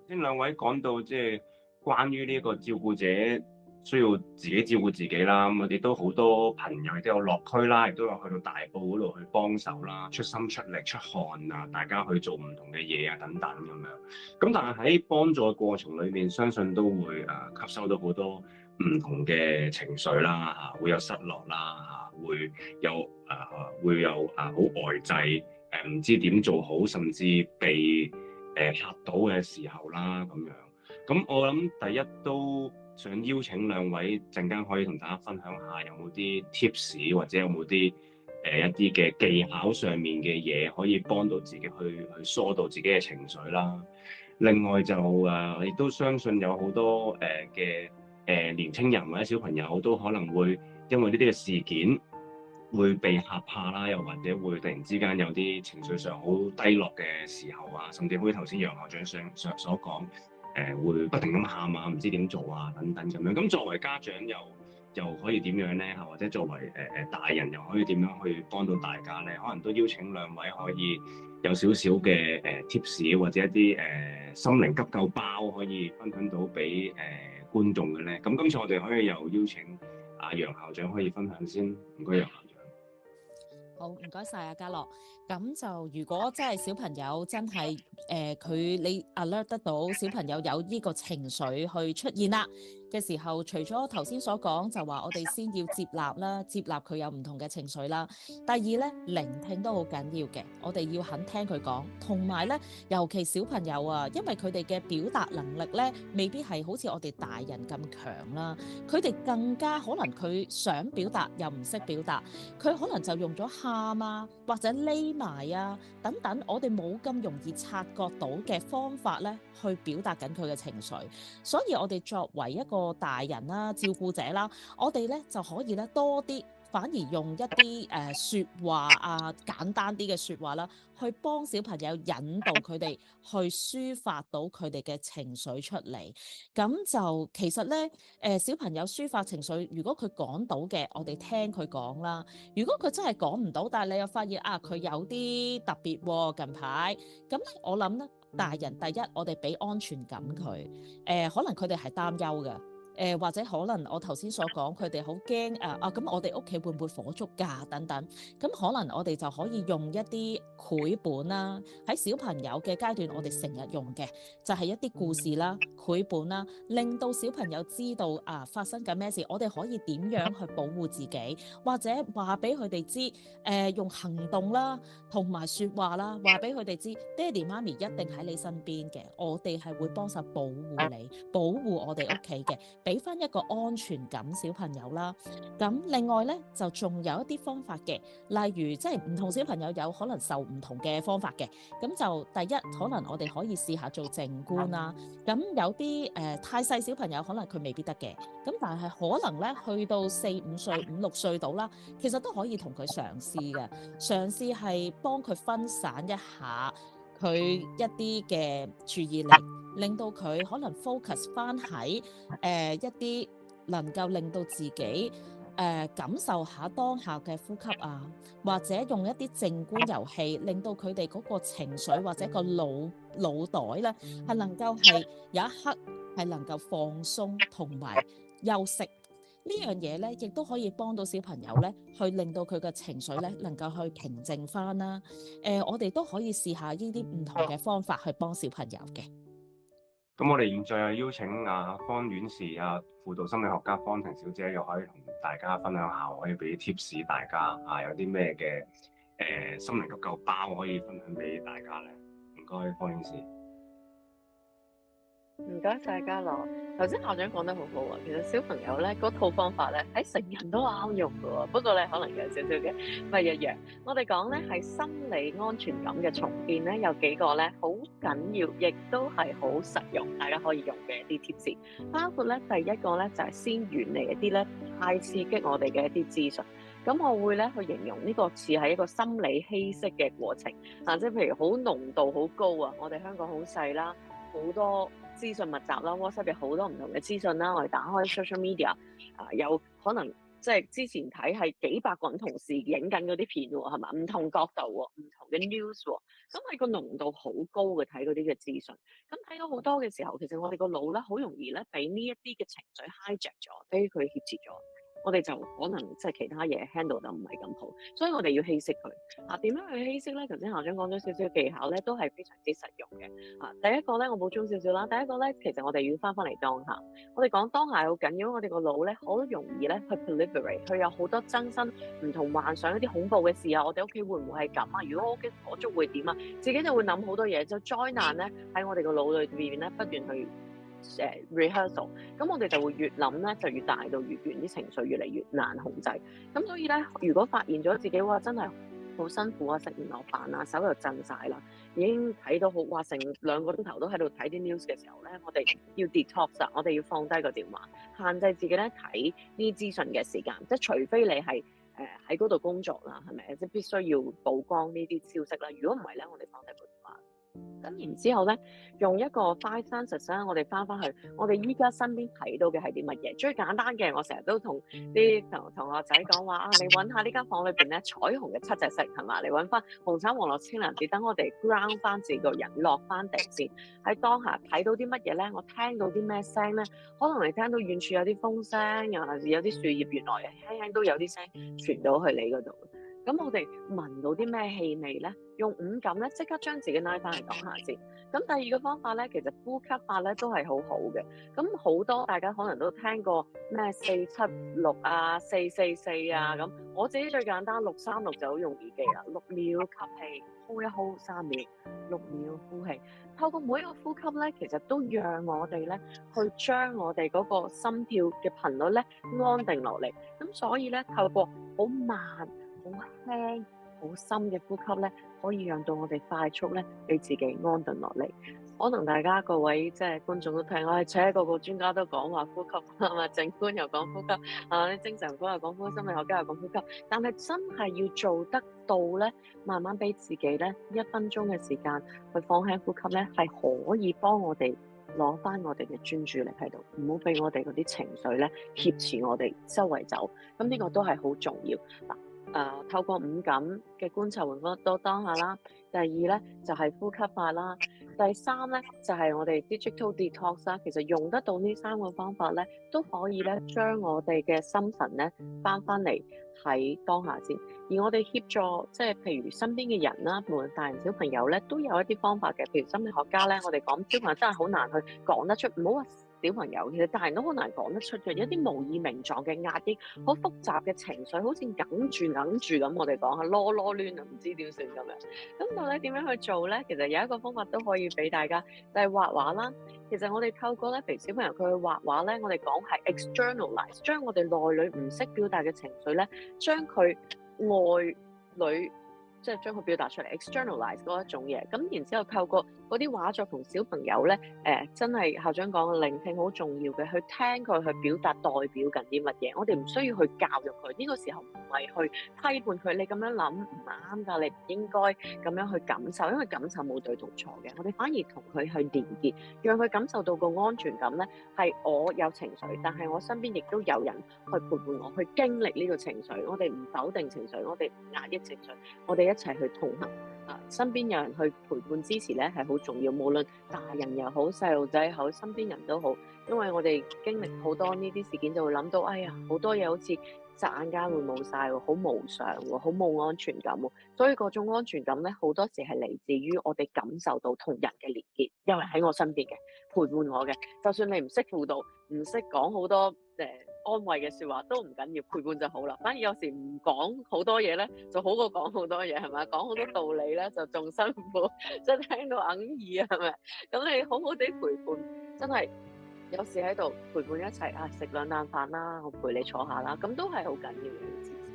先兩位講到即係關於呢個照顧者需要自己照顧自己啦，咁我哋都好多朋友亦都有落區啦，亦都有去到大埔嗰度去幫手啦，出心出力出汗啊，大家去做唔同嘅嘢啊等等咁樣。咁但係喺幫助嘅過程裏面，相信都會吸收到好多唔同嘅情緒啦，會有失落啦，會有會有好呆滯，唔知點做好，甚至被嚇到嘅時候啦咁樣。咁我諗第一都想邀請兩位陣間可以同大家分享下，有冇啲 tips 或者有冇啲一啲嘅技巧上面嘅嘢可以幫到自己去疏導自己嘅情緒啦。另外就亦都相信有好多嘅年青人或者小朋友都可能會因為呢啲嘅事件會被嚇怕啦，又或者會突然之間有啲情緒上好低落嘅時候啊，甚至好似頭先楊校長上所講，會不停咁喊啊，唔知點做啊等等咁樣。咁作為家長又可以點樣咧？或者作為大人又可以點樣去幫到大家咧？可能都邀請兩位可以有少少嘅tips 或者一啲心靈急救包可以分享到俾觀眾嘅咧。咁今次我哋可以又邀請楊校長可以分享先，唔該楊校長。好，唔該晒啊，嘉樂。咁就如果真係小朋友真係你 alert 得到小朋友有呢個情緒去出現啦嘅時候，除咗頭先所講就話我哋先要接納啦，接納佢有唔同嘅情緒啦。第二咧，聆聽都好緊要嘅，我哋要肯聽佢講，同埋咧，尤其小朋友啊，因為佢哋嘅表達能力咧，未必係好似我哋大人咁強啦，佢哋更加可能佢想表達又唔識表達，佢可能就用咗喊啊，或者匿埋啊等等，我哋冇咁容易察覺到嘅方法咧，去表達緊佢嘅情緒。所以我哋作為一個大人啦、照顧者啦，我哋咧就可以咧多啲，反而用一啲説話啊，簡單啲嘅説話啦，去幫小朋友引導佢哋去抒發到佢哋嘅情緒出嚟。咁就其實咧，小朋友抒發情緒，如果佢講到嘅，我哋聽佢講啦。如果佢真係講唔到，但係你又發現啊，佢有啲特別喎，近排咁咧，我諗咧，大人第一，我哋俾安全感佢，可能佢哋係擔憂嘅。或者可能我頭先所講，佢哋好驚咁我哋屋企會唔會火燭㗎等等，咁可能我哋就可以用一啲繪本啦，喺小朋友嘅階段，我哋成日用嘅就係一啲故事啦、繪本啦，令到小朋友知道發生緊咩事，我哋可以點樣去保護自己，或者話俾佢哋知，用行動啦，同埋説話啦，話俾佢哋知，爹哋媽咪一定喺你身邊嘅，我哋係會幫手保護你，保護我哋屋企嘅。俾翻一個安全感小朋友啦。咁另外咧就仲有一啲方法嘅，例如即係唔同小朋友有可能受唔同嘅方法嘅。咁就第一可能我哋可以試下做靜觀啦。咁有啲太細小朋友可能佢未必得嘅，咁但係可能咧去到4、5歲、5、6歲到啦，其實都可以同佢嘗試嘅，嘗試係幫佢分散一下佢一啲嘅注意力，令到佢可能 focus 翻喺一啲能夠令到自己感受下當下嘅呼吸啊，或者用一啲靜觀遊戲，令到佢哋嗰個情緒或者個腦袋咧係能夠係有一刻係能夠放鬆同埋休息。呢樣嘢咧，亦都可以幫到小朋友咧，去令到佢嘅情緒咧能夠去平靜翻啦。我哋都可以試下呢啲唔同嘅方法去幫小朋友嘅。咁我哋現在邀請方院士輔導心理學家方婷小姐，又可以同大家分享下，可以俾啲 tips 大家有啲咩嘅心靈急救包可以分享俾大家咧？唔該，方院士。唔該晒嘉樂，頭先校長講得好好啊。其實小朋友咧嗰套方法咧喺成人都啱用㗎喎，不過咧可能有少少嘅不一樣。我哋講咧係心理安全感嘅重建咧，有幾個咧好緊要，亦都係好實用，大家可以用嘅一啲貼士。包括咧第一個咧就係先遠離一啲咧太刺激我哋嘅一啲資訊。咁我會咧去形容呢個似係一個心理稀釋嘅過程即係譬如好濃度好高啊，我哋香港好細啦，好多資訊密集啦，WhatsApp 有好多唔同嘅資訊啦，我哋打開 social media 有可能即係之前睇係幾百個人同時影緊嗰啲片喎，係嘛？唔同角度喎，唔同嘅 news 喎，咁係個濃度好高嘅睇嗰啲嘅資訊。咁睇到好多嘅時候，其實我哋個腦咧好容易咧俾呢一啲嘅情緒 hijack 咗，俾佢挾持咗。我哋就可能即係其他嘢 handle 得唔係咁好，所以我哋要稀釋佢。點樣去稀釋咧？頭先校長講咗少少技巧咧，都係非常之實用嘅。第一個咧，我補充少少啦。第一個咧，其實我哋要翻嚟當下。我哋講當下好緊要，我哋個腦咧好容易咧去 proliferate，佢有好多增生唔同幻想一啲恐怖嘅事啊。我哋屋企會唔會係咁啊？如果我屋企火燭會點啊？自己就會諗好多嘢，就災難咧喺我哋個腦裏邊咧不斷去rehearsal，咁我哋就會越諗咧就越大到越遠，啲情緒越嚟越難控制。咁所以咧，如果發現咗自己話真係好辛苦啊，食唔落飯啊，手又震晒啦，已經睇到好話成2個鐘頭都喺度睇啲 news 嘅時候咧，我哋要 detox 啊，我哋要放低個電話，限制自己咧睇呢資訊嘅時間，即係除非你係喺嗰度工作啦，係咪？即係必須要曝光呢啲消息啦。如果唔係咧，我哋放低個電話。咁然之後咧，用一個 five senses 啦，我哋翻去，我哋依家身邊睇到嘅係啲乜嘢？最簡單嘅，我成日都同啲同學仔講話啊，你揾下呢間房裏邊咧彩虹嘅7隻色係嘛？你揾翻紅橙黃綠青藍紫，等我哋 ground 翻自己個人，落翻地先。喺當下睇到啲乜嘢咧？我聽到啲咩聲咧？可能你聽到遠處有啲風聲，又或者有啲樹葉原來輕輕都有啲聲傳到去你嗰度。咁我哋聞到啲咩氣味咧？用五感咧，即刻將自己拉翻嚟當下先。咁第二個方法咧，其實呼吸法咧都係好好嘅。咁好多大家可能都聽過咩476啊、444啊咁。我自己最簡單636就好容易記啦。6秒吸氣，呼一呼3秒，6秒呼氣。透過每一個呼吸咧，其實都讓我哋咧去將我哋嗰個心跳嘅頻率咧安定落嚟。咁所以咧，透過好慢、好輕、好深嘅呼吸咧，可以讓到我哋快速咧俾自己安頓落嚟。可能大家各位即係觀眾都聽，且個個專家都講話呼吸啊嘛，靜觀又講呼吸，啲精神科又講呼吸，心理學家又講呼吸。但係真係要做得到咧，慢慢俾自己咧1分鐘嘅時間去放輕呼吸咧，係可以幫我哋攞翻我哋嘅專注力喺度，唔好俾我哋嗰啲情緒咧挾持我哋周圍走。咁呢個都係好重要嗱。透過五感嘅觀察回復到當下啦。第二咧就係呼吸法啦。第三咧就係我哋 digital detox 啦。其實用得到呢3個方法咧，都可以咧將我哋嘅心神咧翻嚟喺當下先。而我哋協助即係譬如身邊嘅人啦，無論大人小朋友咧，都有一啲方法嘅。譬如心理學家咧，我哋講小朋友真係好難去講得出，唔好話小朋友，其實大人都好難講得出嘅，有啲無以名狀嘅壓抑，好複雜嘅情緒，好似哽住咁。我哋講下囉囉攣啊，唔知點算咁樣。咁到底點樣去做咧？其實有一個方法都可以俾大家，就係畫畫啦。其實我哋透過咧，譬如小朋友佢去畫畫咧，我哋講係 externalize，將我哋內裏唔識表達嘅情緒咧，將佢外裏即係將佢表達出嚟 externalize 嗰一種嘢。咁然之後透過嗰啲畫作同小朋友咧，真係校長講嘅聆聽好重要嘅，去聽佢去表達代表緊啲乜嘢。我哋唔需要去教育佢，呢個時候唔係去批判佢，你咁樣諗唔啱㗎，你唔應該咁樣去感受，因為感受冇對同錯嘅。我哋反而同佢去連結，讓佢感受到個安全感咧，係我有情緒，但係我身邊亦都有人去陪伴我，去經歷呢個情緒。我哋唔否定情緒，我哋唔壓抑情緒，我哋一齊去同行。身邊有人去陪伴支持咧，係好重要。無論大人又好，細路仔好，身邊人都好。因為我哋經歷好多呢啲事件，就會諗到，哎呀，好多嘢好似霎眼間會冇晒喎，好無常喎，好冇安全感喎。所以嗰種安全感咧，好多時係嚟自於我哋感受到同人嘅連結，有人喺我身邊嘅陪伴我嘅。就算你唔識輔導，唔識講好多安慰嘅説話都唔緊要，陪伴就好啦。反而有時唔講好多嘢咧，就好過講好多嘢，係咪？講好多道理咧，就仲辛苦，即係聽到哽耳，係咪？咁你好好地陪伴，真係有時喺度陪伴一齊食2啖飯啦，我陪你坐下啦，咁都係好緊要嘅。